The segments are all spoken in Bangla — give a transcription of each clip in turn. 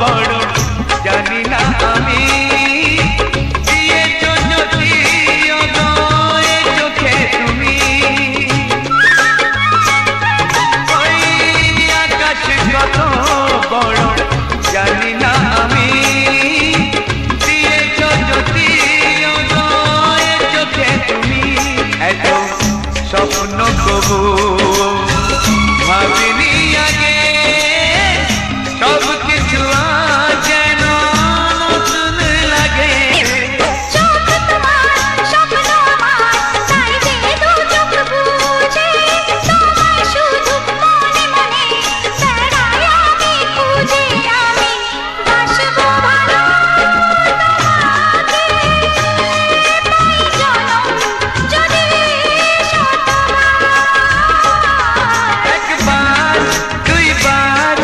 বড় জানি না আমি দিয়েছো যদি অদয় চোখে তুমি ওই আকাশ কত বড় জানি না আমি দিয়েছো যদি অদয় চোখে তুমি এত স্বপ্ন কবু ভাবিনি আগে সব কিছু যেন নতুন লাগে চোখ তোমার স্বপ্ন আমার তাই যে দু চোখ বুঝে তোমায় শুধু মনে মনে বেড়াই আমি খুঁজে আমি বাসবো ভালো তোমাকে পাই জনম যদি শতবার একবার দুইবার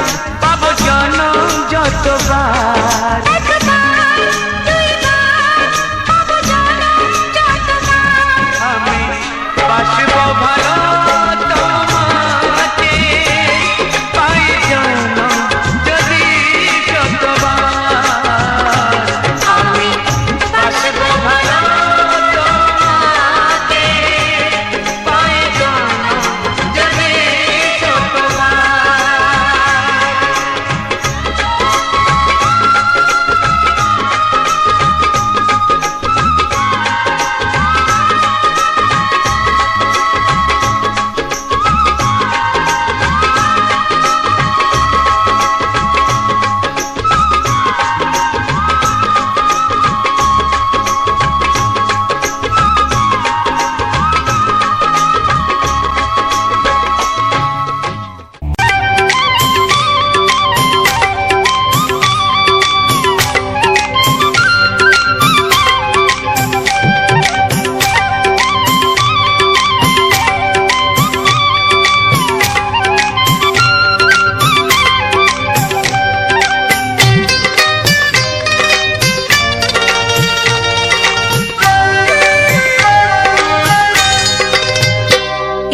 পাবো জনম যতবার একবার দুইবার পাবো জনম যতবার আমি বাসবো ভালো তোমাকে পাই জনম যদি শতবার আমি বাসবো ভালো তোমাকে পাই জনম যদি শতবার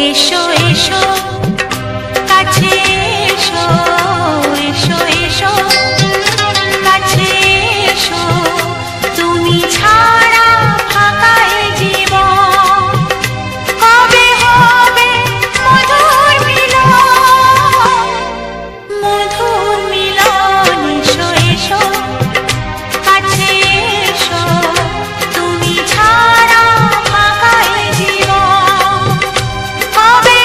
এসো এসো কাছে এসো এসো এসো কাছে এসো তুমি ছাড়া ফাঁকা এই জীবন কবে হবে মধুর মিলন এসো এসো কাছে এসো তুমি ছাড়া ফাঁকা এই জীবন কবে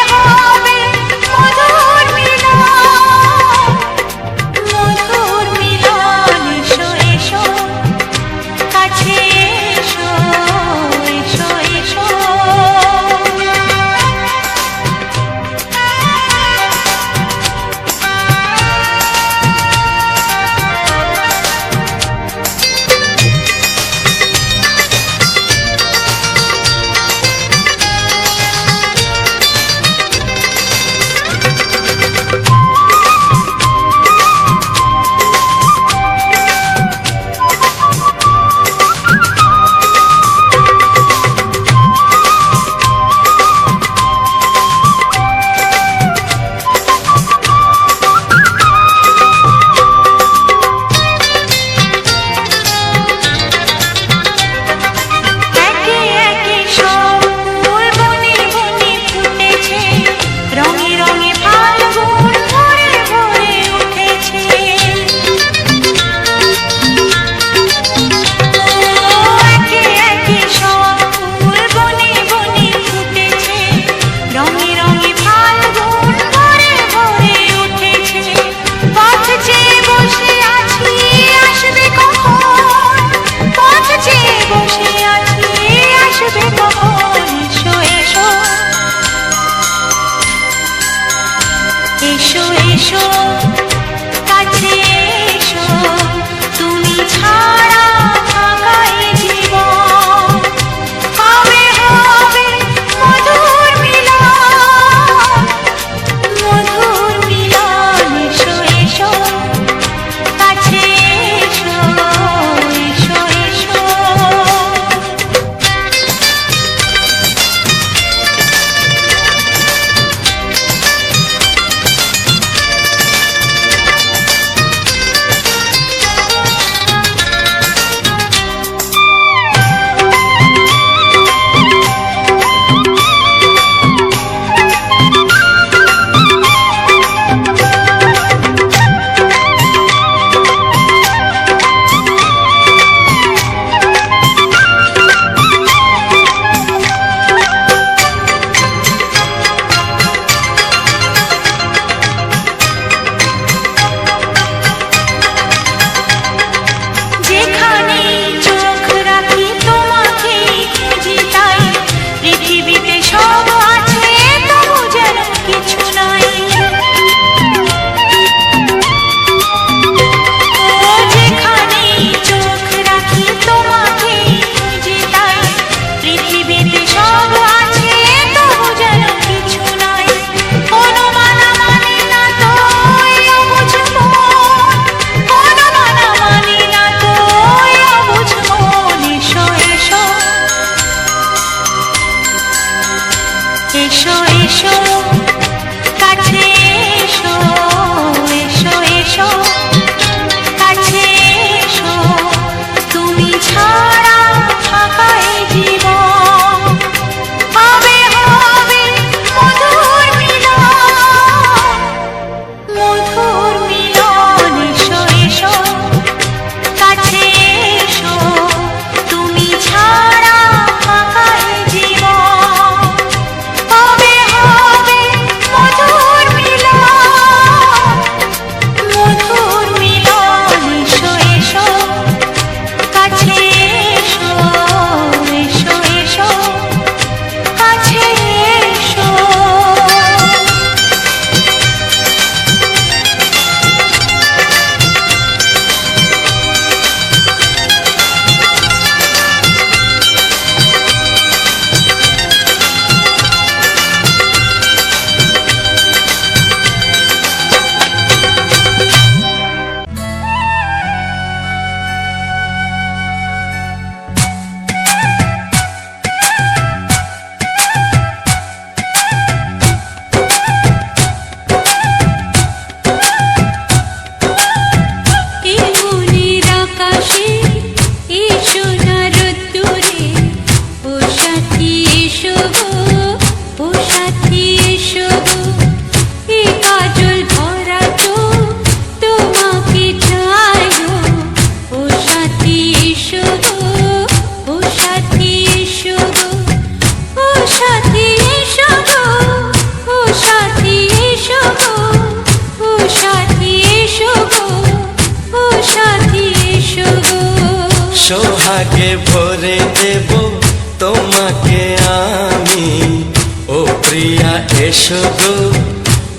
এসো গো,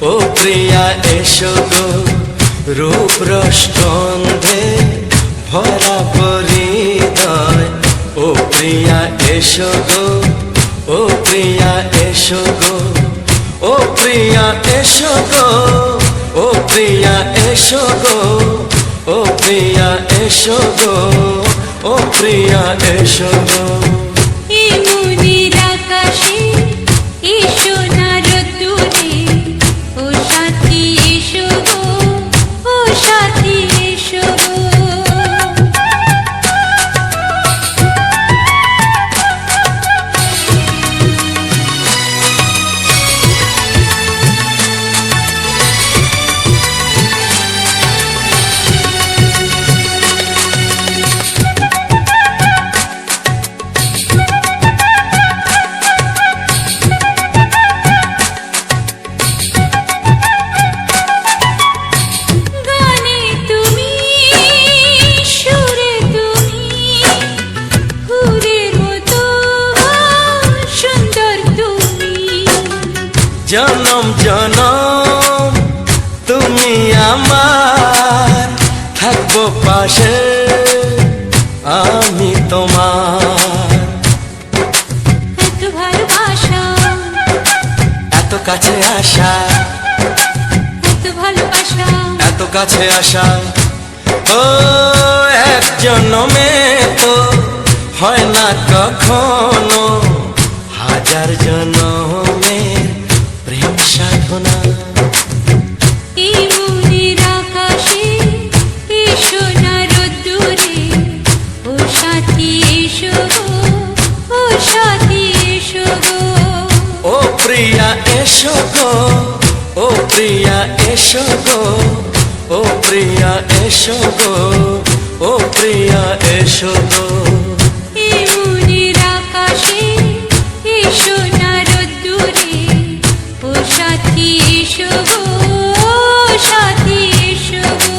ও প্রিয়া এসো গো, রূপ রস গন্ধে ভরা পরিদয়। ও প্রিয়া এসো গো, ও প্রিয়া এসো গো, ও প্রিয়া এসো গো, ও প্রিয়া এসো গো, ও প্রিয়া এসো গো, ও প্রিয়া এসো গো। এই মনের আকাশে এসো না রোদ্দুরে, ও সাথী এসো গো, ও সাথী এসো গো। গানে তুমি, সুরে তুমি, ফুলের মতো সুন্দর তুমি। জনম জনম তুমি আমার, থাকবো পাশে আমি তোমার। এত ভালোবাসা, এত কাছে আসা, এত ভালোবাসা, এত কাছে আসা, ও এক জন্মে তো হয় না কখনো, হাজার জন্মের প্রেম সাধনা। এই মনের আকাশে এসো না রোদ্দুরে, ও সাথী এসো গো, ও সাথী এসো গো। ও প্রিয়া এসো গো, ও প্রিয়া এসো গো, ও প্রিয়া এসো গো, ও প্রিয়া এসো গো। এই মনের আকাশে এসো না রোদ্দুরে, ও সাথী এসো গো, ও সাথী এসো গো।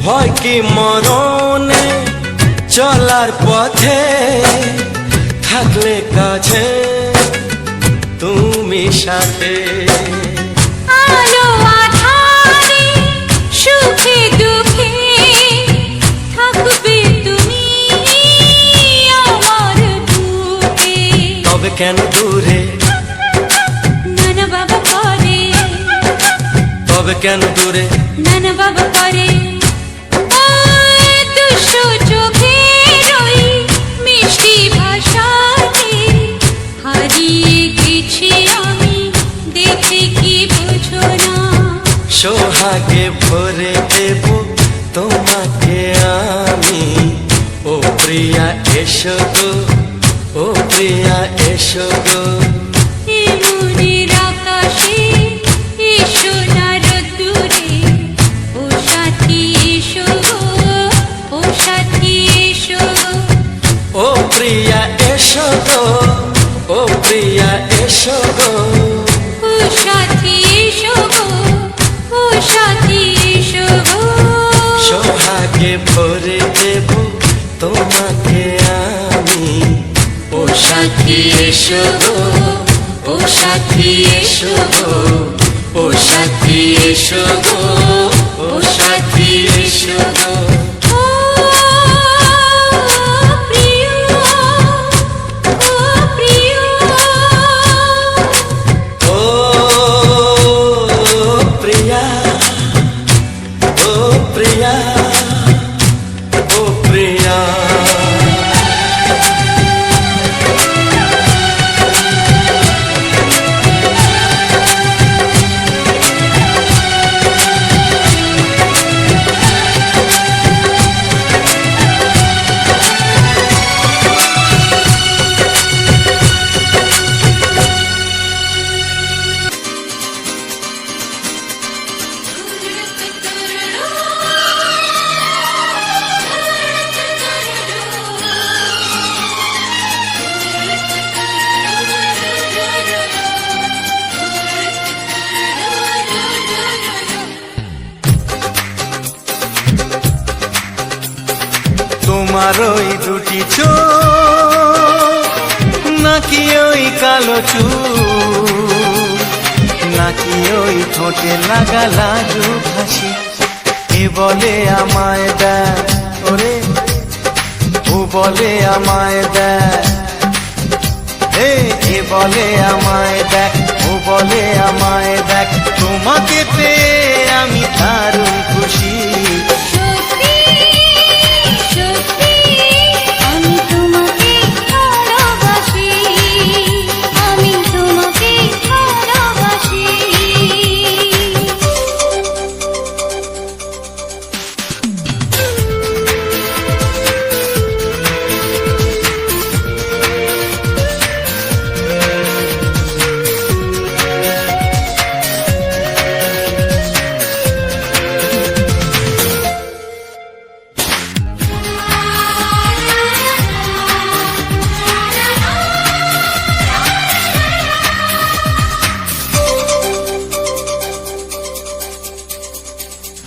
ভয় কি মরণে চলার পথে, থাকলে কাছে তুমি সাথে। আলো আঁধারে, সুখে দুঃখে, থাকবে তুমি আমার বুকে। তবে কেন দূরে, নানা বাবা করে, তবে কেন দূরে, নানা বাবা করে। ওই দুশো চোখের ওই মিষ্টি ভাষাতে হারিয়ে গেছি আমি, দেখে কি বুঝো না। সোহাগে ভরে দেব তোমাকে আমি। ও প্রিয়া এসো গো, ও প্রিয়া এসো গো। এই মনের আকাশে এসো না রোদ্দুরে, ও সাথী এসো গো, ও সাথী এসো গো। ও প্রিয়া এসো গো, ও প্রিয়া এসো গো। ও সাথী এসো গো, ও সাথী এসো গো। সোহাগে ভরে দেব তোমাকে আমি। ও সাথী এসো গো, ও সাথী এসো গো, ও সাথী এসো গো, ও সাথী এসো গো। ও প্রিয়, ও প্রিয়, ও প্রিয়া, ও প্রিয়া, ও প্রিয়া। তোমার ওই দুটি চোখ নাকি ওই কালো চুল, নাকি ওই ঠোঁটে লাগা লাজুক হাসি, এ বলে আমায় দেখ ওরে, ও বলে আমায় দেখ, এ বলে আমায় দেখ, ও বলে আমায় দেখ, তোমাকে পেয়ে আমি দারুণ খুশি। সত্যি সত্যি আমি তোমাকে ভালোবাসি, আমি তোমাকে ভালোবাসি।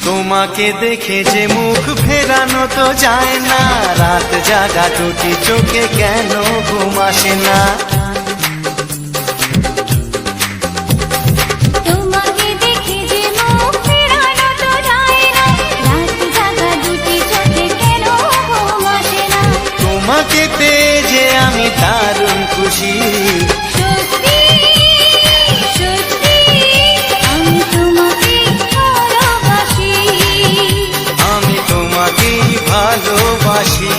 তোমাকে দেখে যে মুখ ফেরানো তো যায় না, রাত জাগা দুটি চোখে কেন ঘুম আসে না। তোমাকে দেখে যে মুখ ফেরানো তো যায় না, রাত জাগা দুটি চোখে কেন ঘুম আসে না। তোমাকে পেয়ে যে আমি দারুণ খুশি। সত্যি সত্যি আমি তোমাকে ভালোবাসি, আমি তোমাকেই ভালোবাসি।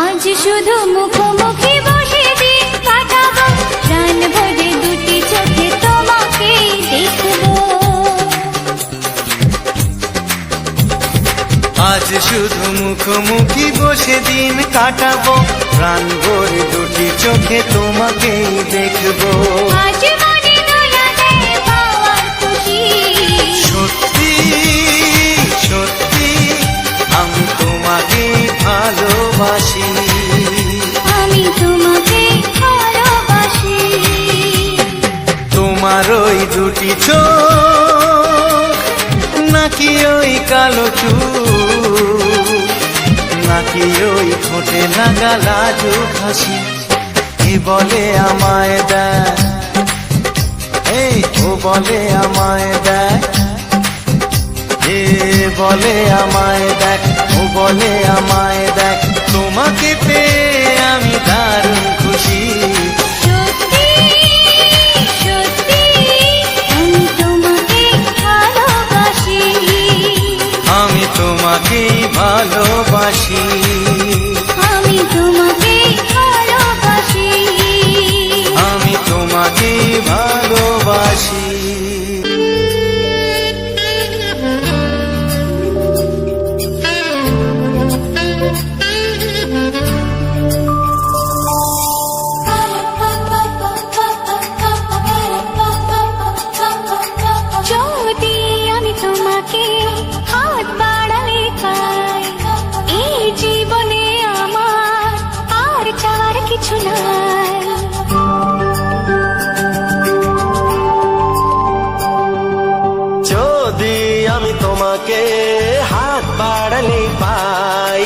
আজ শুধু মুখোমুখি বসে দিন কাটাবো, প্রাণ ভরে দুটি চোখে তোমাকে দেখবো। আজ শুধু মুখোমুখি বসে দিন কাটাবো, প্রাণ ভরে দুটি চোখে তোমাকেই দেখবো। আজ মনে দোলাতে পাওয়ার খুশি, সত্যি সত্যি আমি তোমাকেই ভালোবাসি। আমি তোমাকে ভালোবাসি। তোমার ওই দুটি চোখ নাকি ওই কালো চুল, নাকি ওই ঠোঁটে লাগা লাজুক হাসি, এ বলে আমায় দেখ, এই ও বলে আমায় দেখ, এ বলে আমায় দেখ, ও বলে আমায় দেখ, তোমাকে পেয়ে আমি দারুণ খুশি। সত্যি সত্যি আমি তোমাকে ভালোবাসি, আমি তোমাকেই ভালোবাসি। আমি তোমাকে ভালোবাসি। আমি তোমাকেই ভালোবাসি। যদি আমি তোমাকে হাত বাড়ালে পাই, এই জীবনে আমার আর চাওয়ার কিছু নাই। যদি আমি তোমাকে হাত বাড়ালে পাই,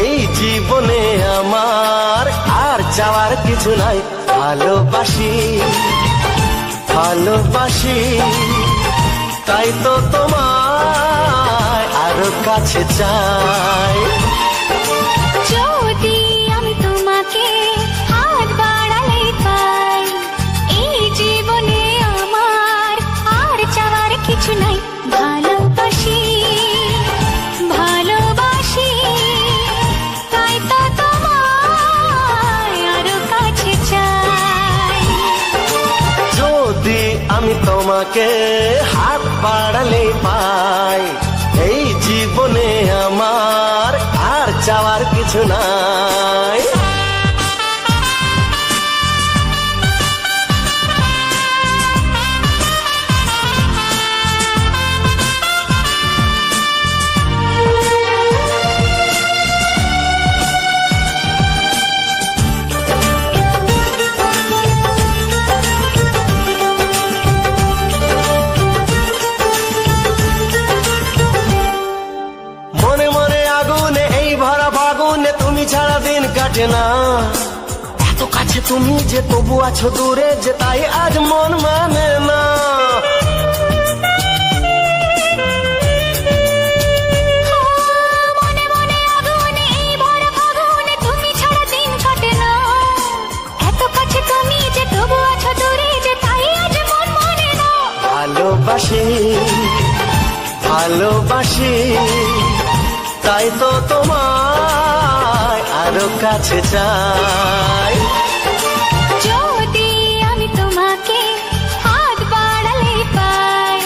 এই জীবনে আমার আর চাওয়ার কিছু নাই। ভালোবাসি ভালোবাসি, তাই তো তোমায় আরো কাছে চাই। যদি আমি তোমাকে হাত বাড়ালে পাই, এই জীবনে আমার আর চাওয়ার কিছু নাই। ভালোবাসি ভালোবাসি, তাই তো তোমায় আরো কাছে চাই। যদি আমি তোমাকে হাত বাড়ালে পাই, এই জীবনে কিছু নাই। মনে মনে আগুনে এই ভরা ফাগুনে তুমি ছাড়া দিন কাটে না। এত কাছে তুমি যে তবু আছো দূরে যে তাই আজ মন মানে না। মনে মনে আগুনে এই ভরা ফাগুনে তুমি ছাড়া দিন কাটে না। এত কাছে তুমি যে তবু আছো দূরে যে তাই আজ মন মানে না। ভালোবাসি ভালোবাসি তাই তো তোমায় আরো কাছে চাই। যদি আমি তোমাকে হাত বাড়ালে পাই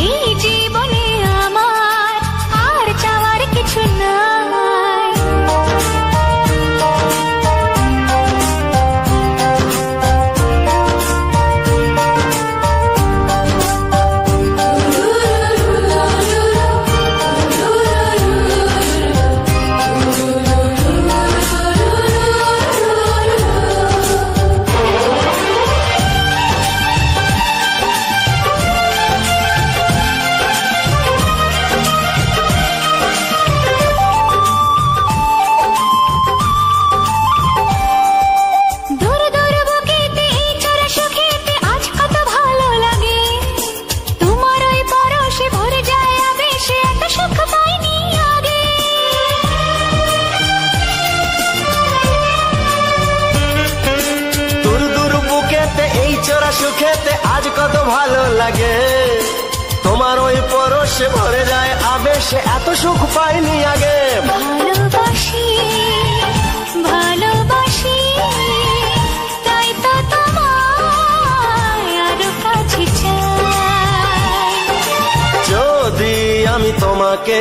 এই জীবনে আমার আর চাওয়ার কিছু নাই। দূর দূর বুকেতে এই চোরা সুখেতে আজ কত ভালো লাগে। তোমার ওই পরশে ভরে যায় আবেশে এত সুখ পাইনি আগে। দূর দূর বুকেতে এই চোরা সুখেতে আজ কত ভালো লাগে। তোমার ওই পরশে ভরে যায় আবেশে এত সুখ পাইনি আগে। ভালোবাসি ভালোবাসি তাই তো তোমায় আরো কাছে চাই। যদি আমি তোমাকে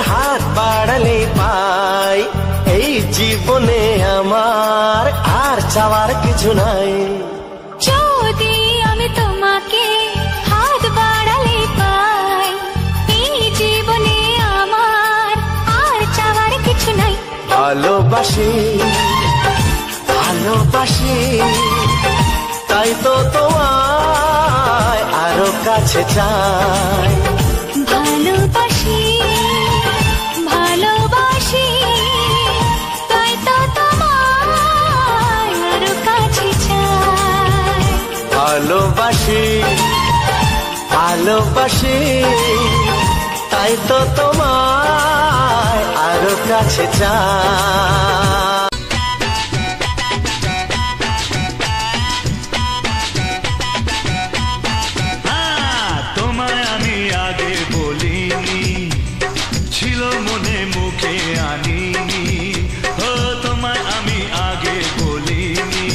হাত বাড়ালে পাই এই জীবনে আমার আর চাওয়ার কিছু নাই। যদি আমি তোমাকে হাত বাড়ালে পাই এই জীবনে আমার আর চাওয়ার কিছু নাই। ভালোবাসি ভালোবাসি তাই তো তোমায় আরো কাছে চাই। ভালোবাসি ভালোবাসি তাই তো তোমায় আরো কাছে চাই। ভালোবাসি ভালোবাসি তাই তো তোমায় আরো কাছে চাই। তোমায় আমি আগে বলিনি, ছিল মনে মুখে আনিনি। ও তোমায় আমি আগে বলিনি,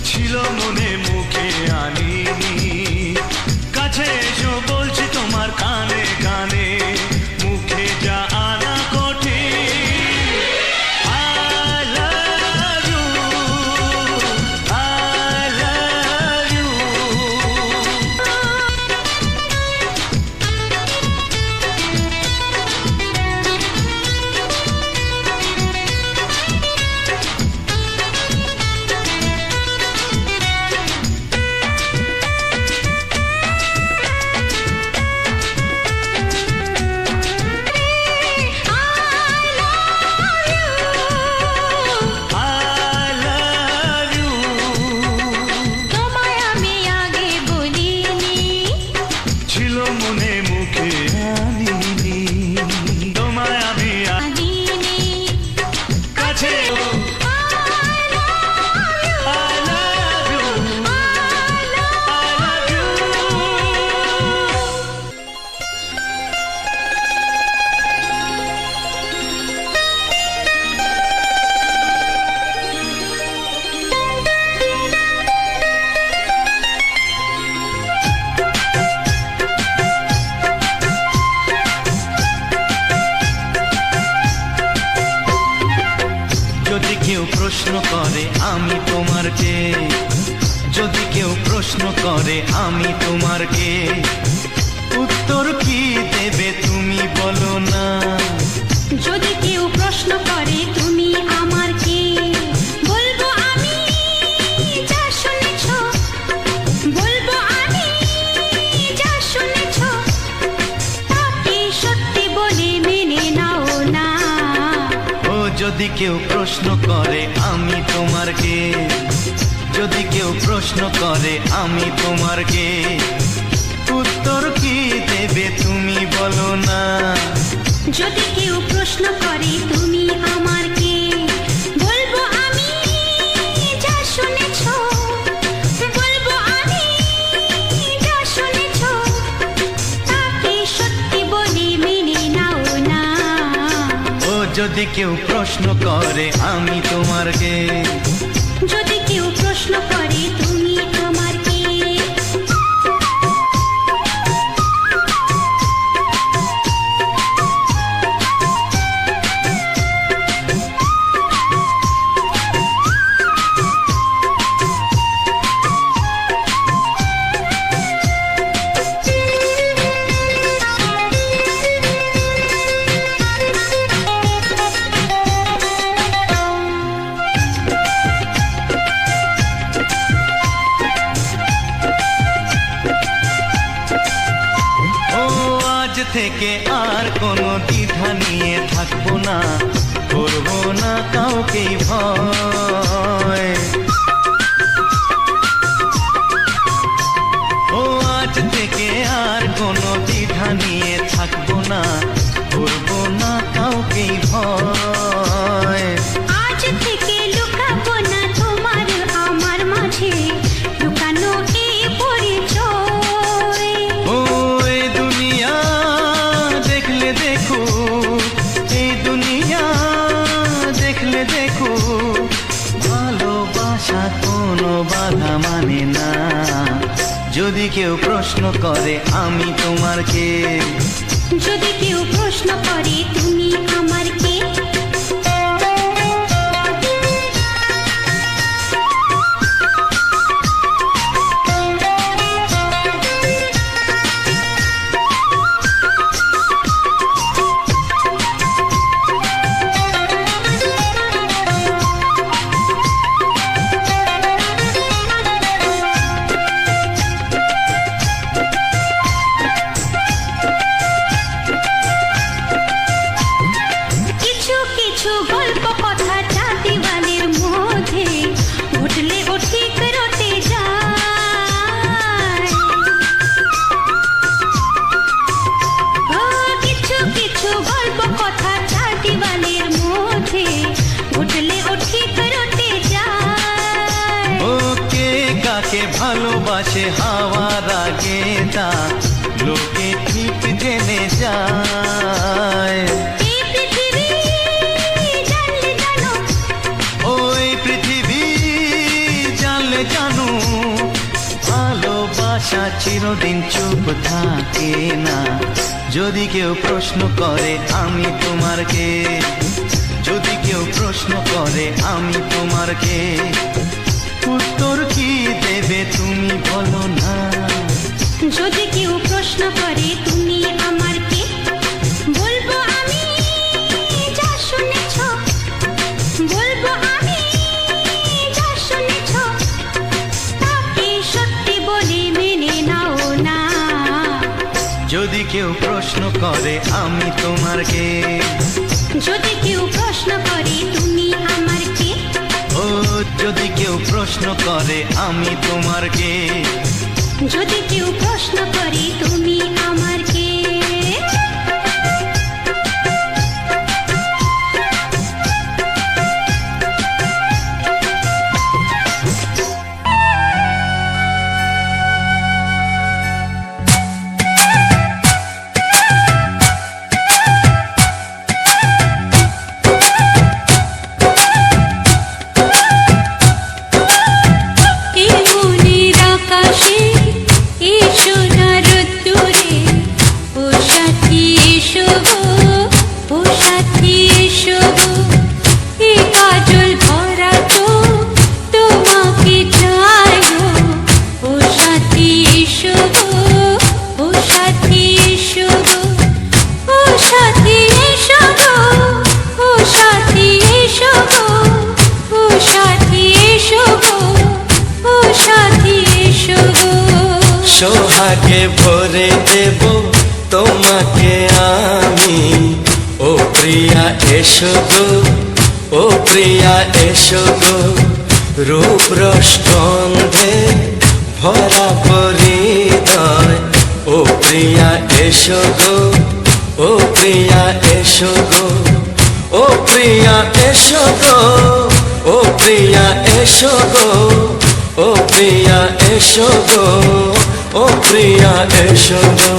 ছিল মনে মুখে আনিনি। কাছে এসো বলছি তোমার কানে কানে, মুখে যা আনা কঠিন। আর প্রশ্ন করে আমি তোমার কে, যদি কেউ প্রশ্ন করে আমি তোমার কে, উত্তর কি দেবে তুমি বলো না। যদি কেউ প্রশ্ন করে তুমি আমার কে, বলবো আমি যা শুনেছ, বলবো আমি যা শুনেছ, তাকে সত্যি বলে মেনে নাও না। ও যদি কেউ প্রশ্ন করে আমি তোমার কে, যদি কেউ প্রশ্ন করে আমি তোমার কে, উত্তর কি দেবে তুমি বলো না। যদি কেউ প্রশ্ন করে তুমি আমার কে, বলবো আমি যা শুনেছ, বলবো আমি যা শুনেছ, তাকে সত্যি বলে মেনে নাও না। ও যদি কেউ প্রশ্ন করে আমি তোমার কে, যদি কেউ প্রশ্ন করে তুমি আমার কে। থেকে আর কোনো দ্বিধা নিয়ে থাকবো না, করবো না কাউকেই ভয়। ও আজ থেকে আর কোনো দ্বিধা নিয়ে থাকবো না, করবো না কাউকেই ভয়। আজ থেকে লুকাবো না তোমার আমার মাঝে লুকানো এই পরিচয়। ও এই দুনিয়া দেখলে দেখো, এই দুনিয়া দেখলে দেখো, ভালোবাসা কোনো বাধা মানে না। যদি কেউ প্রশ্ন করে আমি তোমার কে, যদি কেউ প্রশ্ন করে তুমি আমার কে। কিছু কিছু গল্প কথা চাঁদিওয়ালের মধ্যে ঘটলে ও ঠিক রটে যায়। ও কিছু কিছু গল্প কথা চাঁদিওয়ালের মধ্যে ঘটলে ও ঠিক রটে যায়। ও কে কাকে ভালোবাসে হাওয়ার আগে তা লোকে ঠিক জেনে যায়। এই পৃথিবী জানলে জানো, ওই পৃথিবী জানলে জানো, ভালোবাসা চিরদিন চুপ থাকে না। যদি কেউ প্রশ্ন করে আমি তোমার কে, যদি কেউ প্রশ্ন করে আমি তোমার কে, উত্তর কি দেবে তুমি বলো না। যদি কেউ প্রশ্ন করে তুমি আমার কে, বলবো আমি যা শুনেছ, বলবো আমি যা শুনেছ, তাকে সত্যি বলে মেনে নাও না। যদি কেউ প্রশ্ন করে আমি তোমার কে, যদি কেউ প্রশ্ন করে তুমি আমার কে। ও যদি কেউ প্রশ্ন করে আমি তোমার কে, যদি কেউ প্রশ্ন করে তুমি আমার কে। এই মনের আকাশে এই সোনার রোদ্দুর সোহাগে ভরে দেব তোমাকে আমি। ও প্রিয়া এসো গো, ও প্রিয়া এসো গো, রূপ রস গন্ধে ভরা পরিদয়। ও প্রিয়া এসো গো, ও প্রিয়া এসো গো, ও প্রিয়া এসো গো, ও প্রিয়া এসো গো, ও প্রিয়া এসো গো, ও প্রিয়া এসো গো।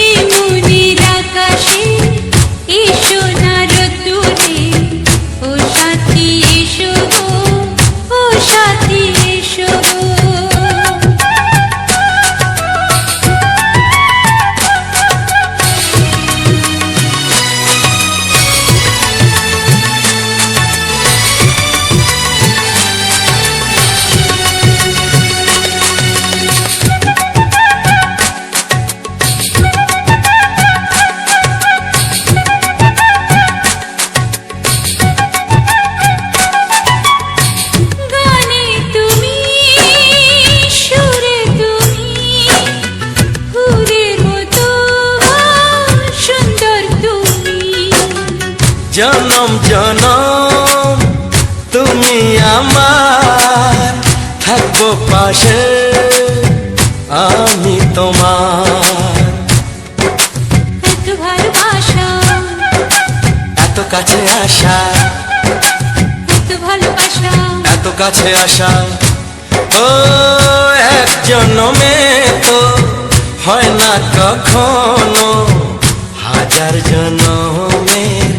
এই মনের আকাশে এসো না রোদ্দুরে, ও সাথী এসো গো, ও সাথী এসো গো। গানে তুমি, সুরে তুমি, ফুলের মতো সুন্দর তুমি। জনম জনম তুমি আমার, থাকবো পাশে আমি তোমার। এত ভালোবাসা, এত কাছে আসা, এত ভালোবাসা, এত কাছে আসা, ও এক জন্মে তো হয় না কখনো, হাজার জন্মের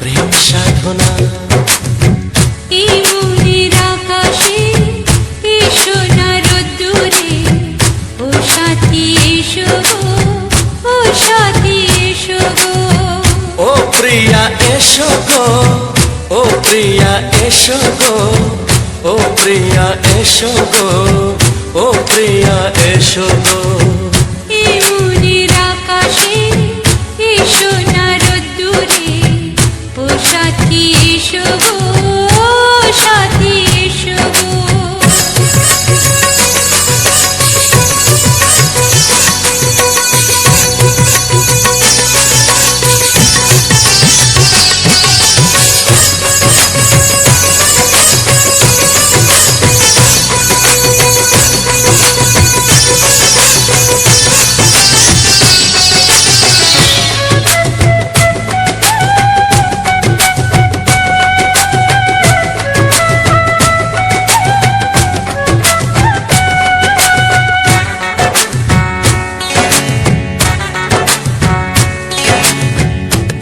প্রেম সাধনা। এই মনের আকাশে এসো না রোদ্দুরে, ও সাথী এসো গো, ও সাথী এসো গো। ও প্রিয়া এসো গো, ও প্রিয়া এসো গো, ও প্রিয়া এসো গো, ও প্রিয়া এসো গো। এই মনের আকাশে এসো না রোদ্দুরে, ও সাথী এসো গো, ও সাথী এসো গো।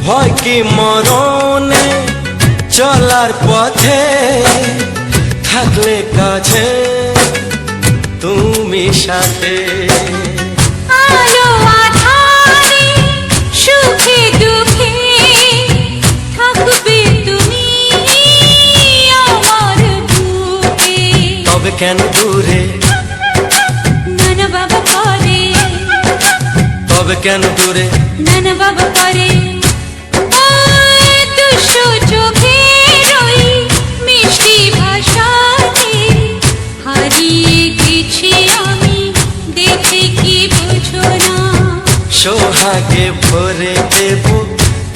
ভয় কি মরণে চলার পথে, থাকলে কাছে তুমি সাথে। আলো আঁধারে, সুখে দুঃখে, থাকবে তুমি আমার বুকে। তবে কেন দূরে, নানা বাবা করে, তবে কেন দূরে, নানা বাবা করে। ওই দুশো চোখের ওই মিষ্টি ভাষাতে হারিয়ে গেছি আমি, দেখে কি বুঝো না। সোহাগে ভরে দেব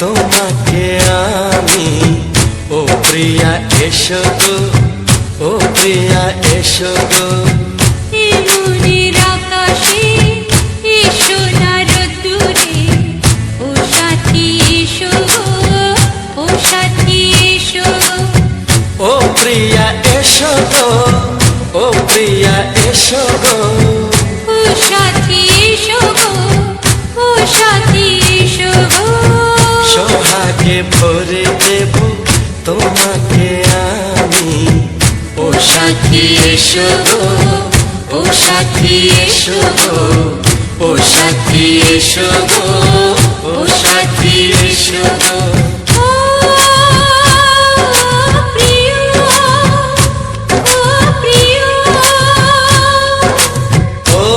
তোমাকে আমি। ও প্রিয়া এসো গো, ও প্রিয়া এসো গো, এই মনের আকাশে এসো না রোদ্দুরে, ও সাথী এসো গো, ও সাথী এসো গো। ও প্রিয়া এসো গো, ও প্রিয়া এসো গো, ও সাথী এসো গো, ও সাথী এসো গো। সোহাগে ভরে দেব তোমাকে আমি। ও সাথী এসো গো, ও সাথী এসো গো, ও সাথী এসো গো, ও সাথী এসো গো। ও প্রিয়, ও প্রিয়, ও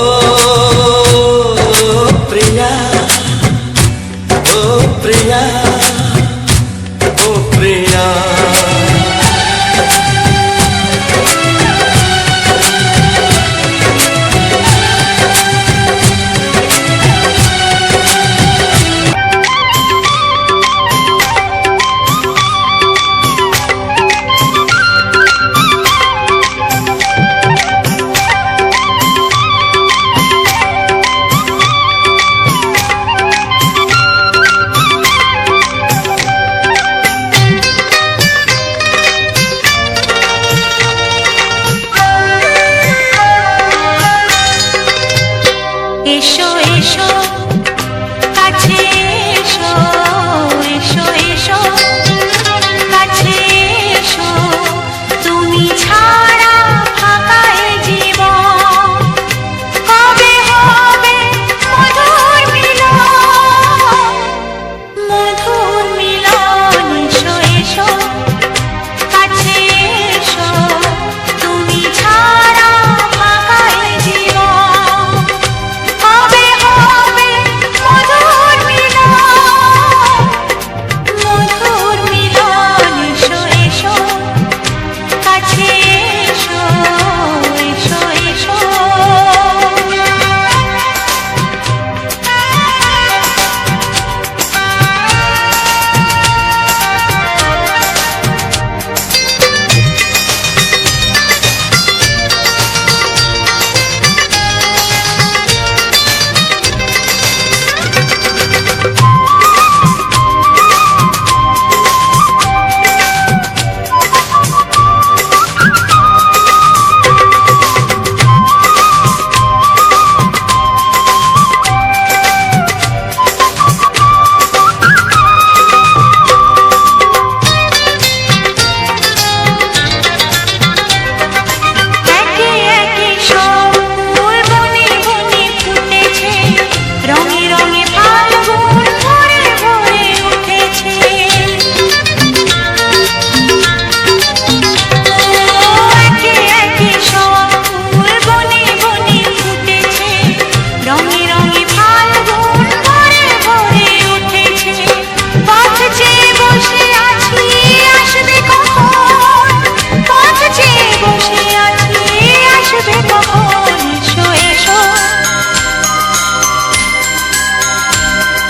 প্রিয়া, ও প্রিয়া, ও প্রিয়া।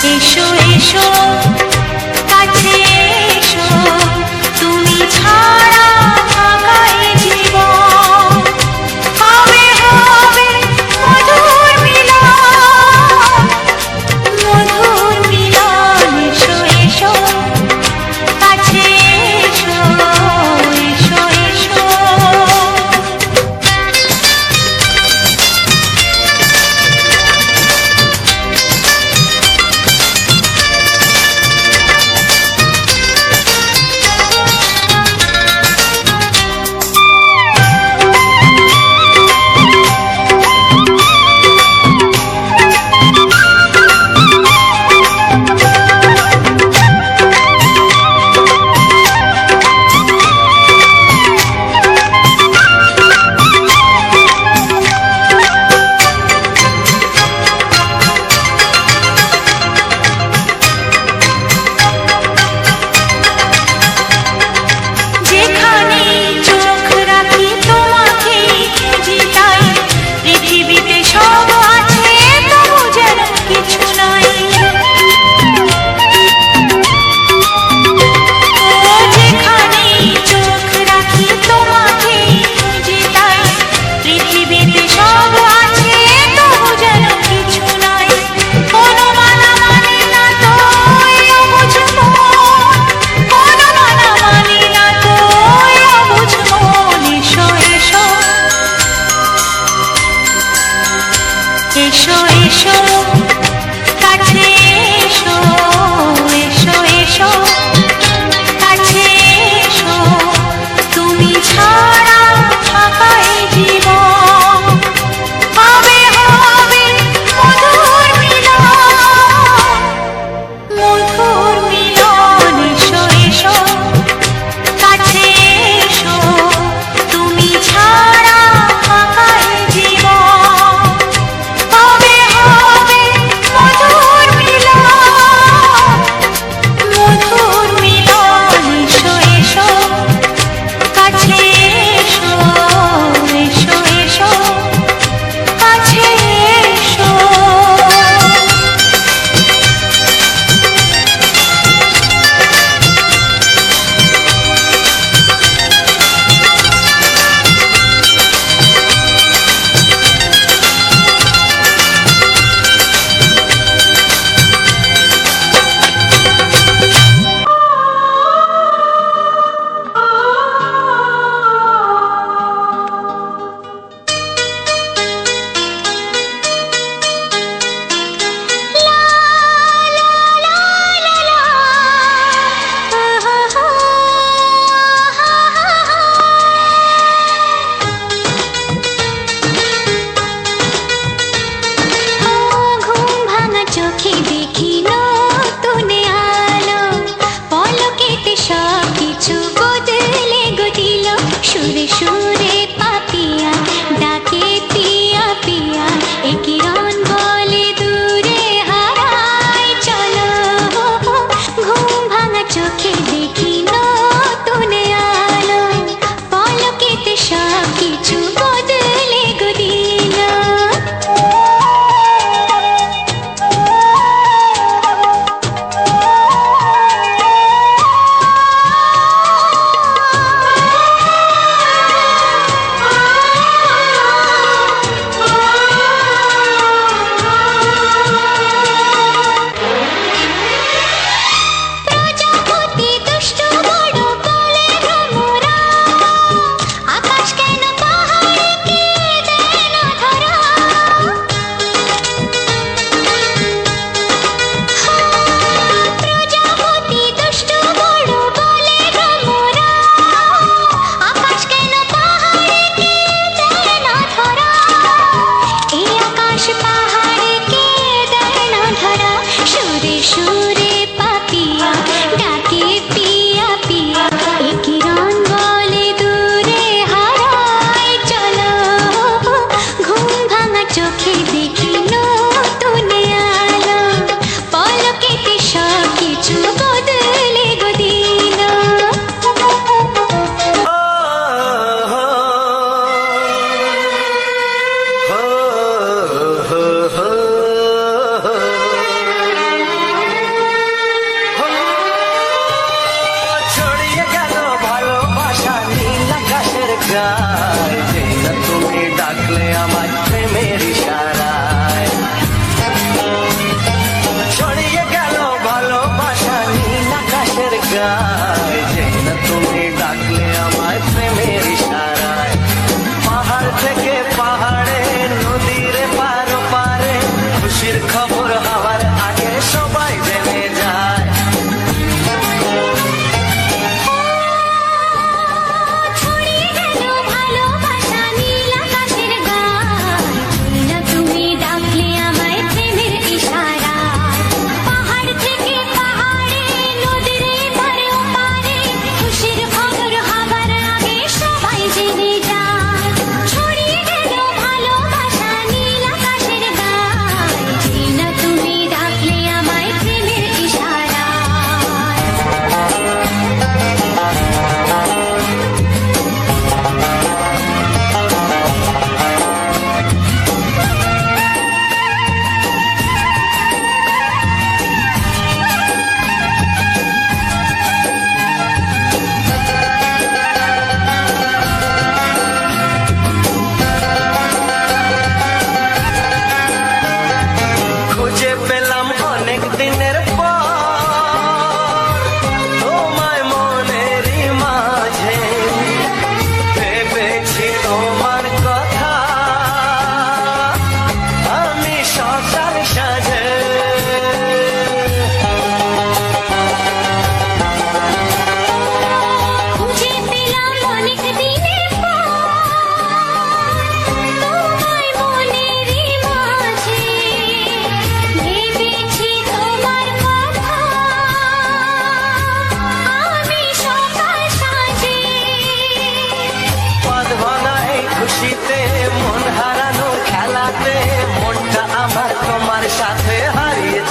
এসো এসো কাছে এসো তুমি ছাড়া থাকা এ জীবন হবে হবে মধুর মিলন এসো এসো কাছে এসো এসো এসো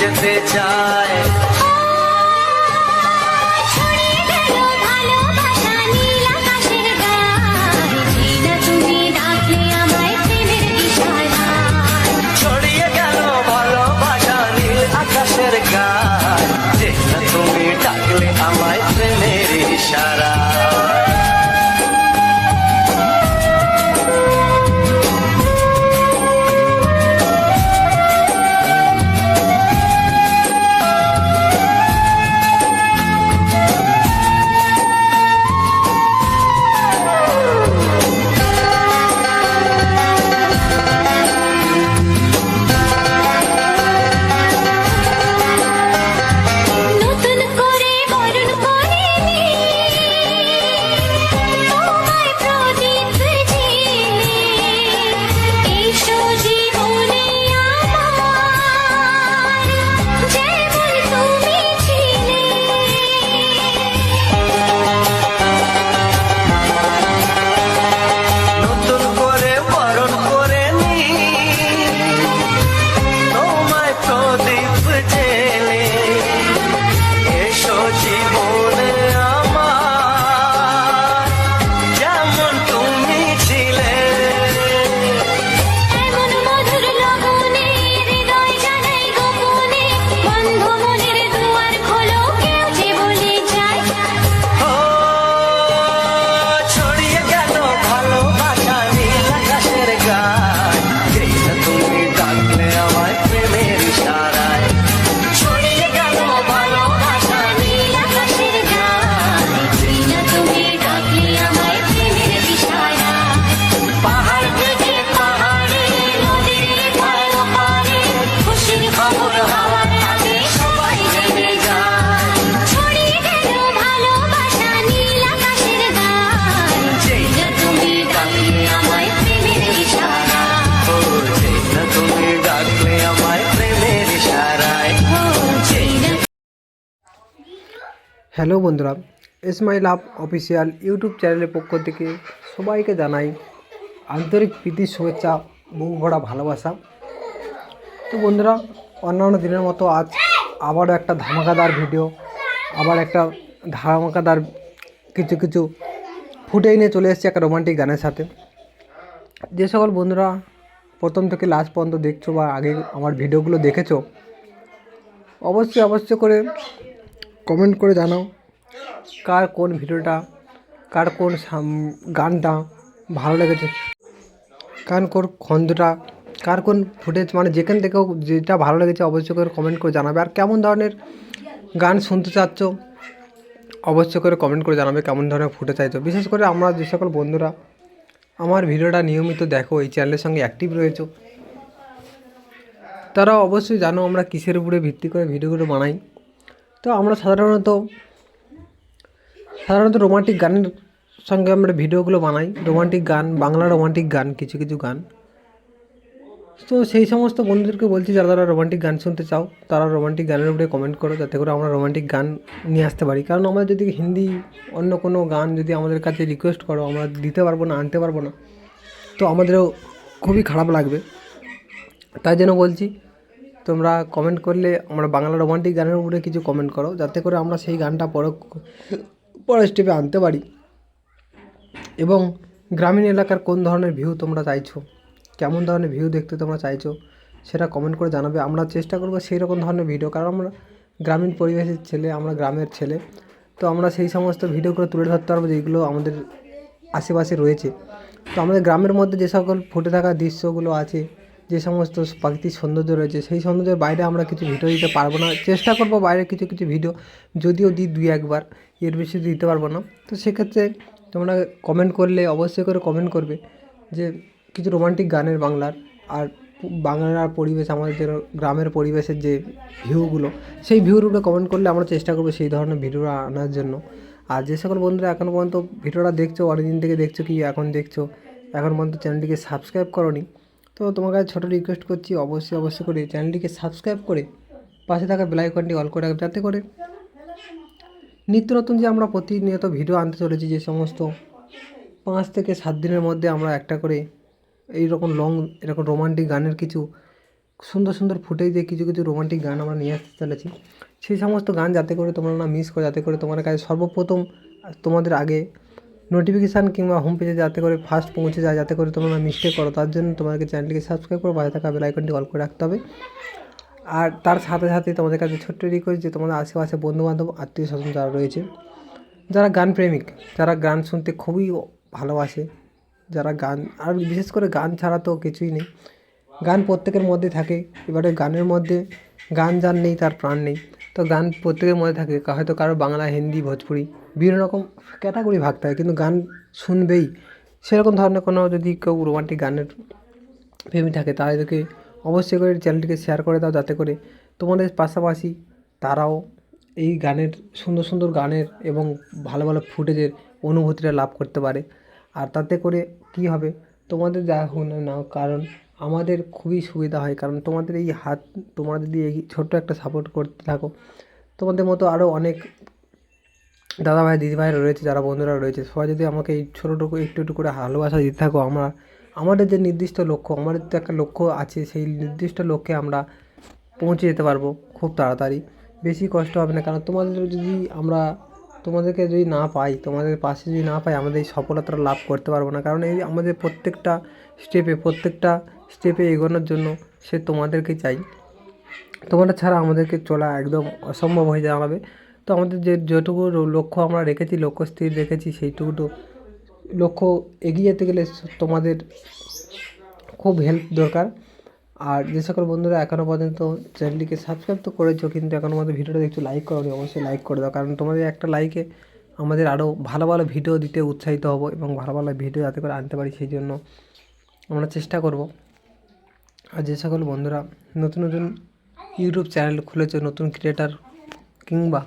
যেতে চায়। ছড়িয়ে গেল ভালোবাসা নীল আকাশের গায়ে, যে না তুমি ডাকলে আমায় প্রেমের ইশারায়। ছড়িয়ে গেল ভালোবাসা নীল আকাশের গায়, যে না তুমি ডাকলে আমায় প্রেমের ইশারা। নতুন করে বরণ করে নি তোমায় প্রদীপ জেলে, এসো জীবনে আমার যেমন তুমি ছিলে। নতুন করে বরণ করে নি তোমায় প্রদীপ জেলে, এসো জীবনে আমার যেমন তুমি ছিলে। এমন মধুর লগনে হৃদয় জানাই গোপনে, বন্ধ মনের দুয়ার খোলো কেউ যে বলে যায়। ও ছড়িয়ে গেল ভালোবাসা নীল আকাশের গায়, যেই না তুমি ডাকলে আমায় প্রেমের ইশারায়। ছড়িয়ে গেল ভালোবাসা নীল আকাশের গায়ে, যে না তুমি ডাকলে আমায় প্রেমের ইশারায়। পাহাড় থেকে পাহাড়ে নদীর পার পারে খুশির খবর হওয়ার আগে সবাই জেনে যায়। ছড়িয়ে গেল ভালোবাসা নীল আকাশের গায়ে, যে না তুমি ডাকলে আমায় প্রেমের ইশারায়। ও যেই না তুমি ডাকলে আমায় প্রেমের ইশারায়। ও যে না হ্যালো বন্ধুরা, স্মাইল আপ অফিসিয়াল ইউটিউব চ্যানেলের পক্ষ থেকে সবাইকে জানাই আন্তরিক প্রীতির শুভেচ্ছা, বুক ভরা ভালোবাসা। তো বন্ধুরা, অন্যান্য দিনের মতো আজ আবারও একটা ধামাকাদার ভিডিও, আবার একটা ধামাকাদার কিছু ফুটেই নিয়ে চলে এসেছে একটা রোমান্টিক গানের সাথে। যে সকল বন্ধুরা প্রথম থেকে লাস্ট পর্যন্ত দেখছো বা আগে আমার ভিডিওগুলো দেখেছো, অবশ্যই করে কমেন্ট করে জানাও কার কোন ভিডিওটা, কার কোন গানটা ভালো লেগেছে, কার কোন খন্দটা, কার কোন ফুটেজ, মানে যেখান থেকেও যেটা ভালো লেগেছে অবশ্যই করে কমেন্ট করে জানাবে। আর কেমন ধরনের গান শুনতে চাচ্ছ অবশ্যই করে কমেন্ট করে জানাবে, কেমন ধরনের ফুটে চাইছো। বিশেষ করে আমরা যে সকল বন্ধুরা আমার ভিডিওটা নিয়মিত দেখো, এই চ্যানেলের সঙ্গে অ্যাক্টিভ রয়েছো, তারা অবশ্যই জানো আমরা কিসের উপরে ভিত্তি করে ভিডিওগুলো বানাই। তো আমরা সাধারণত রোমান্টিক গানের সঙ্গে আমরা ভিডিওগুলো বানাই, রোমান্টিক গান, বাংলা রোমান্টিক গান, কিছু গান। তো সেই সমস্ত বন্ধুদেরকে বলছি যারা রোমান্টিক গান শুনতে চাও, তারা রোমান্টিক গানের উপরে কমেন্ট করো, যাতে করে আমরা রোমান্টিক গান নিয়ে আসতে পারি। কারণ আমরা যদি হিন্দি অন্য কোনো গান যদি আমাদের কাছে রিকোয়েস্ট করো, আমরা দিতে পারবো না, আনতে পারবো না, তো আমাদেরও খুবই খারাপ লাগবে। তাই জন্য বলছি তোমরা কমেন্ট করলে আমরা বাংলা রোমান্টিক গানের উপরে কিছু কমেন্ট করো, যাতে করে আমরা সেই গানটা পরের স্টেপে আনতে পারি। এবং গ্রামীণ এলাকার কোন ধরনের ভিউ তোমরা চাইছো, কেমন ধরনের ভিউ দেখতে তোমরা চাইছো, সেটা কমেন্ট করে জানাবে। আমরা চেষ্টা করবো সেই রকম ধরনের ভিডিও, কারণ আমরা গ্রামীণ পরিবেশের ছেলে, আমরা গ্রামের ছেলে, তো আমরা সেই সমস্ত ভিডিওগুলো তুলে ধরতে পারবো যেগুলো আমাদের আশেপাশে রয়েছে। তো আমাদের গ্রামের মধ্যে যে সকল ফুটে থাকা দৃশ্যগুলো আছে, যে সমস্ত প্রাকৃতিক সৌন্দর্য রয়েছে, সেই সৌন্দর্যের বাইরে আমরা কিছু ভিডিও দিতে পারবো না। চেষ্টা করবো বাইরে কিছু ভিডিও, যদিও দিই 2-1 বার, এর বেশি দিতে পারবো না। তো সেক্ষেত্রে তোমরা কমেন্ট করলে অবশ্যই করে কমেন্ট করবে যে কিছু রোমান্টিক গানের বাংলার, আর বাংলার পরিবেশ, আমাদের গ্রামের পরিবেশের যে ভিউগুলো, সেই ভিউর উপরে কমেন্ট করলে আমরা চেষ্টা করবো সেই ধরনের ভিডিও আনার জন্য। আর যে সকল বন্ধুরা এখনও পর্যন্ত ভিডিওটা দেখছো, অনেকদিন থেকে দেখছো কি এখন দেখছো, এখন পর্যন্ত চ্যানেলটিকে সাবস্ক্রাইব করোনি, তো তোমার কাছে ছোটো রিকোয়েস্ট করছি, অবশ্যই করে চ্যানেলটিকে সাবস্ক্রাইব করে পাশে থাকা বেল আইকনটি অল করে রাখবে, যাতে করে নিত্য নতুন যে আমরা প্রতিনিয়ত ভিডিও আনতে চলেছি, যে সমস্ত 5 থেকে 7 দিনের মধ্যে আমরা একটা করে এইরকম এরকম রোমান্টিক গানের কিছু সুন্দর সুন্দর ফুটেজে কিছু কিছু রোমান্টিক গান আমরা নিয়ে আসতে চলেছি। সেই সমস্ত গান যাতে করে তোমরা না মিস করো, যাতে করে তোমার কাছে সর্বপ্রথম তোমাদের আগে নোটিফিকেশান কিংবা হোম পেজে যাতে করে ফার্স্ট পৌঁছে যায়, যাতে করে তোমরা মিস্টেক করো, তার জন্য তোমাদেরকে চ্যানেলটিকে সাবস্ক্রাইব করে পাশে থাকা বেল আইকনটি অল করে রাখতে হবে। আর তার সাথে সাথে তোমাদের কাছে ছোট্ট রিকোয়েস্ট যে তোমাদের আশেপাশে বন্ধুবান্ধব আত্মীয় স্বজন যারা রয়েছে, যারা গান প্রেমিক, যারা গান শুনতে খুবই ভালোবাসে, যারা গান, আর বিশেষ করে গান ছাড়া তো কিছুই নেই, গান প্রত্যেকের মধ্যে থাকে। এবারে গানের মধ্যে গান যার নেই তার প্রাণ নেই। তো গান প্রত্যেকের মধ্যে থাকে, হয়তো কারো বাংলা, হিন্দি, ভোজপুরি বিভিন্ন রকম ক্যাটাগরি ভাগ থাকে, কিন্তু গান শুনবেই। সেরকম ধরনের কোনো যদি কেউ রোমান্টিক গানের প্রেমী থাকে তাদেরকে অবশ্যই করে চ্যানেলটিকে শেয়ার করে দাও, যাতে করে তোমাদের পাশাপাশি তারাও এই গানের সুন্দর সুন্দর গানের এবং ভালো ভালো ফুটেজের অনুভূতিটা লাভ করতে পারে। আর তাতে করে কী হবে, তোমাদের যা হোক না নাও, কারণ আমাদের খুবই সুবিধা হয়, কারণ তোমাদের এই হাত, তোমরা যদি এই ছোট্ট একটা সাপোর্ট করতে থাকো, তোমাদের মতো আরও অনেক দাদাভাই দিদিভাইরা রয়েছে, যারা বন্ধুরা রয়েছে, সবাই যদি আমাকে এই ছোটোটুকু একটু একটু করে ভালোবাসা দিতে থাকো, আমাদের যে নির্দিষ্ট লক্ষ্য, আমাদের তো একটা লক্ষ্য আছে, সেই নির্দিষ্ট লক্ষ্যে আমরা পৌঁছে যেতে পারবো খুব তাড়াতাড়ি, বেশি কষ্ট হবে না। কারণ তোমাদেরকে যদি না পাই, তোমাদের পাশে যদি না পাই, আমাদের এই সফলতাটা লাভ করতে পারবো না। কারণ এই আমাদের প্রত্যেকটা স্টেপে এগোনোর জন্য সে তোমাদেরকে চাই। তোমরা ছাড়া আমাদেরকে চলা একদম অসম্ভব হয়ে দাঁড়াবে। তো আমাদের যেটুকু লক্ষ্য আমরা রেখেছি, লক্ষ্য স্থির রেখেছি, সেইটুকু লক্ষ্য এগিয়ে যেতে গেলে তোমাদের খুব হেল্প দরকার। আর যে সকল বন্ধুরা এখনও পর্যন্ত চ্যানেলটিকে সাবস্ক্রাইব তো করেছো, কিন্তু এখনও পর্যন্ত ভিডিওটা দেখছো লাইক করোনি, অবশ্যই লাইক করে দাও। কারণ তোমাদের একটা লাইকে আমাদের আরও ভালো ভালো ভিডিও দিতে উৎসাহিত হব, এবং ভালো ভালো ভিডিও যাতে করে আনতে পারি সেই জন্য আমরা চেষ্টা করব। আর যে সকল বন্ধুরা নতুন নতুন ইউটিউব চ্যানেল খুলেছো, নতুন ক্রিয়েটার কিংবা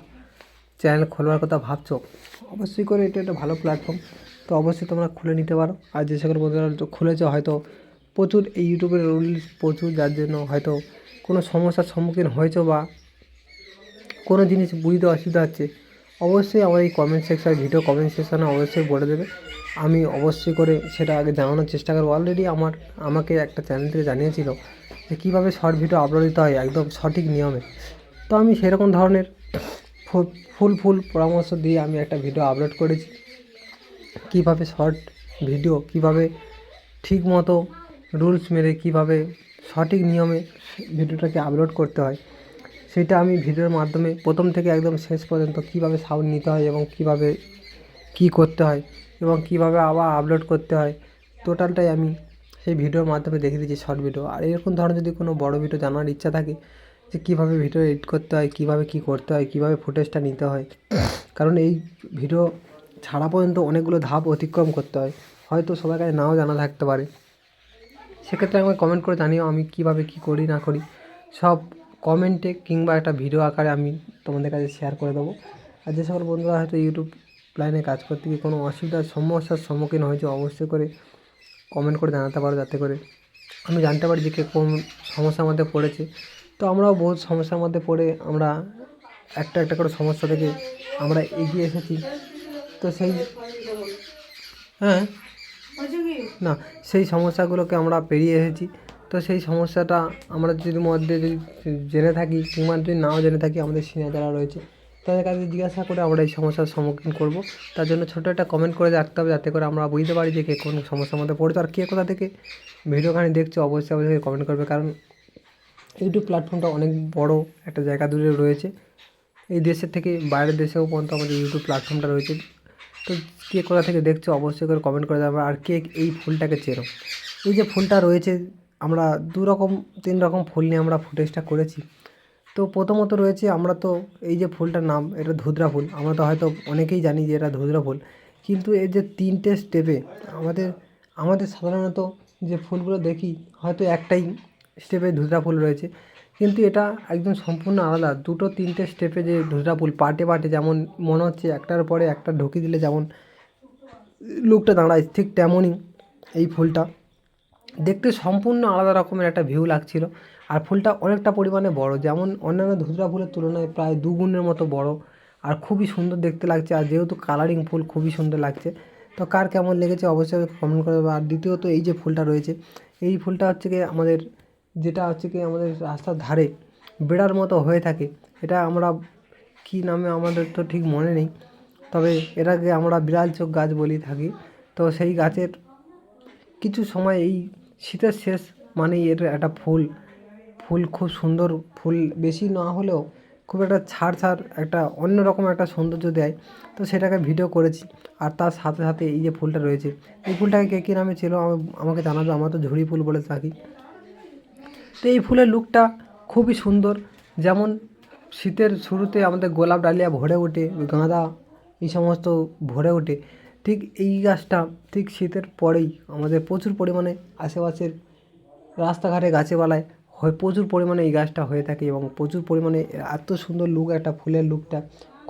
চ্যানেল খোলার কথা ভাবছো, অবশ্যই করে এটা একটা ভালো প্ল্যাটফর্ম, তো অবশ্যই তোমরা খুলে নিতে পারো। আর যে সকল বন্ধুরা খুলেছো, হয়তো প্রচুর এই ইউটিউবের রুলস প্রচুর, যার জন্য হয়তো কোনো সমস্যার সম্মুখীন হয়েছো বা কোনো জিনিস বুঝতে অসুবিধা হচ্ছে, অবশ্যই আমার এই কমেন্ট সেকশন, ভিডিও কমেন্ট সেকশনে অবশ্যই বলে দেবে। আমি অবশ্যই করে সেটা আগে জানানোর চেষ্টা করবো। অলরেডি আমাকে একটা চ্যানেল থেকে জানিয়েছিল যে কীভাবে শর্ট ভিডিও আপলোড দিতে হয় একদম সঠিক নিয়মে। তো আমি সেরকম ধরনের ফুল পরামর্শ দিয়ে আমি একটা ভিডিও আপলোড করেছি, কীভাবে শর্ট ভিডিও কীভাবে ঠিক মতো রুলস মেরে কীভাবে সঠিক নিয়মে ভিডিওটাকে আপলোড করতে হয়, সেটা আমি ভিডিওর মাধ্যমে প্রথম থেকে একদম শেষ পর্যন্ত কীভাবে সাউন্ড নিতে হয় এবং কীভাবে কী করতে হয় এবং কীভাবে আবার আপলোড করতে হয়, টোটালটাই আমি সেই ভিডিওর মাধ্যমে দেখিয়ে দিয়েছি শর্ট ভিডিও। আর এরকম ধরনের যদি কোনো বড় ভিডিও জানার ইচ্ছা থাকে যে কীভাবে ভিডিও এডিট করতে হয়, কীভাবে কী করতে হয়, কীভাবে ফুটেজটা নিতে হয়, কারণ এই ভিডিও ছাড়া পর্যন্ত অনেকগুলো ধাপ অতিক্রম করতে হয়, হয়তো সবার কাছে নাও জানা থাকতে পারে। সেক্ষেত্রে আমাকে কমেন্ট করে জানিও আমি কীভাবে কী করি না করি, সব কমেন্টে কিংবা একটা ভিডিও আকারে আমি তোমাদের কাছে শেয়ার করে দেবো। আর যে সকল বন্ধুরা হয়তো ইউটিউব লাইনে কাজ করতে গিয়ে কোনো সমস্যার সম্মুখীন হয়েছে, অবশ্যই করে কমেন্ট করে জানাতে পারো, যাতে করে আমি জানতে পারি যে কে কোন সমস্যার মধ্যে পড়েছে। তো আমরাও বহুত সমস্যার মধ্যে পড়ে আমরা একটা একটা করে সমস্যা থেকে আমরা এগিয়ে এসেছি। তো সেই সমস্যাগুলোকে আমরা পেরিয়ে এসেছি। তো সেই সমস্যাটা আমরা যদি জেনে থাকি কিংবা যদি নাও জেনে থাকি, আমাদের সিনিয়র যারা রয়েছে তাদের কাছে জিজ্ঞাসা করে আমরা এই সমস্যার সম্মুখীন করব। তার জন্য ছোটো একটা কমেন্ট করে রাখতে হবে, যাতে করে আমরা বুঝতে পারি যে কে কোন সমস্যার মধ্যে পড়েছে। আর কে কোথা থেকে ভিডিওখানি দেখছো অবশ্যই কমেন্ট করবে, কারণ ইউটিউব প্ল্যাটফর্মটা অনেক বড় একটা জায়গা দূরে রয়েছে, এই দেশের থেকে বাইরের দেশেও পর্যন্ত আমাদের ইউটিউব প্ল্যাটফর্মটা রয়েছে। তো কে কোথা থেকে দেখছো অবশ্যই করে কমেন্ট করে দেবে। আর কে এই ফুলটাকে চেনো, এই যে ফুলটা রয়েছে, আমরা 3 রকম ফুল নিয়ে আমরা ফুটেজটা করেছি। তো প্রথমত রয়েছে, আমরা তো এই যে ফুলটার নাম, এটা ধুতরা ফুল, আমরা তো হয়তো অনেকেই জানি যে এটা ধুতরা ফুল, কিন্তু এর যে 3টে স্টেপে আমাদের সাধারণত যে ফুলগুলো দেখি হয়তো একটাই স্টেপে ধুতরা ফুল রয়েছে, কিন্তু এটা একদম সম্পূর্ণ আলাদা। 2-3টে স্টেপে যে ধুতরা ফুল পার্টে যেমন মনে হচ্ছে একটার পরে একটা ঢুকিয়ে দিলে যেমন লুকটা দাঁড়ায়, ঠিক তেমনই এই ফুলটা দেখতে সম্পূর্ণ আলাদা রকমের একটা ভিউ লাগছিল। আর ফুলটা অনেকটা পরিমাণে বড়, যেমন অন্যান্য ধুতরা ফুলের তুলনায় প্রায় 2 গুণের মতো বড়, আর খুবই সুন্দর দেখতে লাগছে। আর যেহেতু কালারিং ফুল খুবই সুন্দর লাগছে। তো কার কেমন লেগেছে অবশ্যই কমেন্ট করে দেবে। আর দ্বিতীয়ত এই যে ফুলটা রয়েছে, এই ফুলটা হচ্ছে গিয়ে আমাদের যেটা হচ্ছে কি আমাদের রাস্তার ধারে বেড়ার মতো হয়ে থাকে, এটা আমরা কী নামে আমাদের তো ঠিক মনে নেই, তবে এটাকে আমরা বিড়াল চোখ গাছ বলি থাকি। তো সেই গাছের কিছু সময় এই শীতের শেষ মানেই এর একটা ফুল খুব সুন্দর ফুল, বেশি না হলেও খুব একটা ছাড় একটা অন্যরকম একটা সৌন্দর্য দেয়। তো সেটাকে ভিডিও করেছি। আর তার সাথে সাথে এই যে ফুলটা রয়েছে, এই ফুলটাকে কে কী নামে ছিল আমাকে জানাবে, আমরা তো ঝুড়ি ফুল বলে থাকি। তো এই ফুলের লুকটা খুবই সুন্দর, যেমন শীতের শুরুতে আমাদের গোলাপ ডালিয়া ভরে ওঠে, গাঁদা এই সমস্ত ভরে ওঠে, ঠিক এই গাছটা ঠিক শীতের পরেই আমাদের প্রচুর পরিমাণে আশেপাশের রাস্তাঘাটে গাছেপালায় প্রচুর পরিমাণে এই গাছটা হয়ে থাকে এবং প্রচুর পরিমাণে এত সুন্দর লুক, একটা ফুলের লুকটা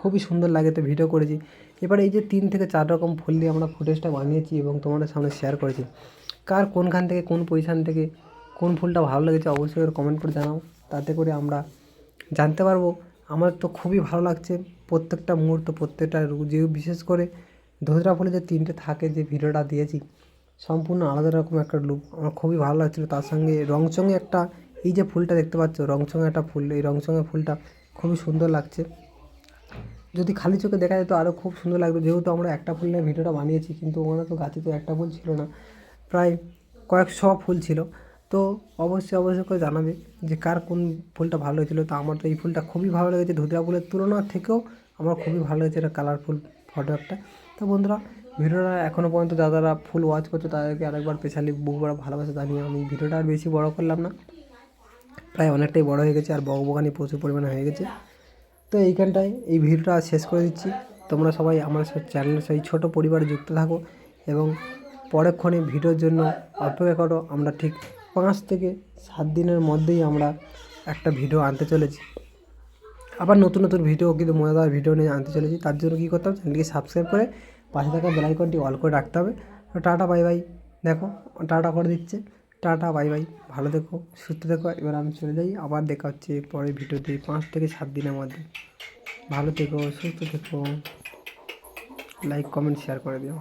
খুবই সুন্দর লাগে। তো ভিডিও করেছি। এবারে এই যে 3 থেকে 4 রকম ফুল দিয়ে আমরা ফুটেজটা বানিয়েছি এবং তোমাদের সামনে শেয়ার করেছি। কার কোনখান থেকে কোন পজিশান থেকে কোন ফুলটা ভালো লেগেছে অবশ্যই কমেন্ট করে জানাও, তাতে করে আমরা জানতে পারবো। আমার তো খুবই ভালো লাগছে প্রত্যেকটা মুহূর্ত, প্রত্যেকটা যে বিশেষ করে ধুতরা ফুলে যে 3টে থাকে, যে ভিডিওটা দিয়েছি সম্পূর্ণ আলাদা রকম একটা লুক, আমার খুবই ভালো লাগছিলো। তার সঙ্গে রংচঙে একটা, এই যে ফুলটা দেখতে পাচ্ছ রংচঙে একটা ফুল, এই রংচঙে ফুলটা খুবই সুন্দর লাগছে। যদি খালি চোখে দেখা যেত আরও খুব সুন্দর লাগতো, যেহেতু আমরা একটা ফুল নিয়ে ভিডিওটা বানিয়েছি, কিন্তু ওখানে তো গাছে তো একটা ফুল ছিল না, প্রায় কয়েকশো ফুল ছিল। তো অবশ্যই করে জানাবে যে কার কোন ফুলটা ভালো হয়েছিল। তো আমার তো এই ফুলটা খুবই ভালো লেগেছে, ধুতরা ফুলের তুলনা থেকেও আমার খুবই ভালো লেগেছে, এটা কালারফুল ফটো একটা। তো বন্ধুরা, ভিডিওটা এখনও পর্যন্ত যারা ফুল ওয়াচ করছো তাদেরকে আরেকবার স্পেশালি বুক ভরা ভালোবাসা জানিয়ে আমি ভিডিওটা আর বেশি বড় করলাম না, প্রায় অনেকটাই বড় হয়ে গেছে আর বকবকানি প্রচুর পরিমাণে হয়ে গেছে। তো এইখানটায় এই ভিডিওটা শেষ করে দিচ্ছি। তোমরা সবাই আমার চ্যানেলের সেই ছোটো পরিবারে যুক্ত থাকো এবং পরক্ষণে ভিডিওর জন্য অপেক্ষা করো। আমরা ঠিক 5 থেকে 7 দিনের মধ্যেই আমরা একটা ভিডিও আনতে চলেছি, আবার নতুন ভিডিও, কিন্তু মজাদার ভিডিও নিয়ে আনতে চলেছি। তার জন্য কী করতে হবে, চ্যানেলকে সাবস্ক্রাইব করে পাশে থাকা বেল আইকনটি অল করে রাখতে হবে। তো টাটা বাই বাই, দেখো টাটা করে দিচ্ছে, টাটা বাই বাই, ভালো থেকো সুস্থ থেকো। এবার আমি চলে যাই, আবার দেখা হচ্ছে পরের ভিডিওতে 5 থেকে 7 দিনের মধ্যে। ভালো থেকো সুস্থ থেকো, লাইক কমেন্ট শেয়ার করে দিও।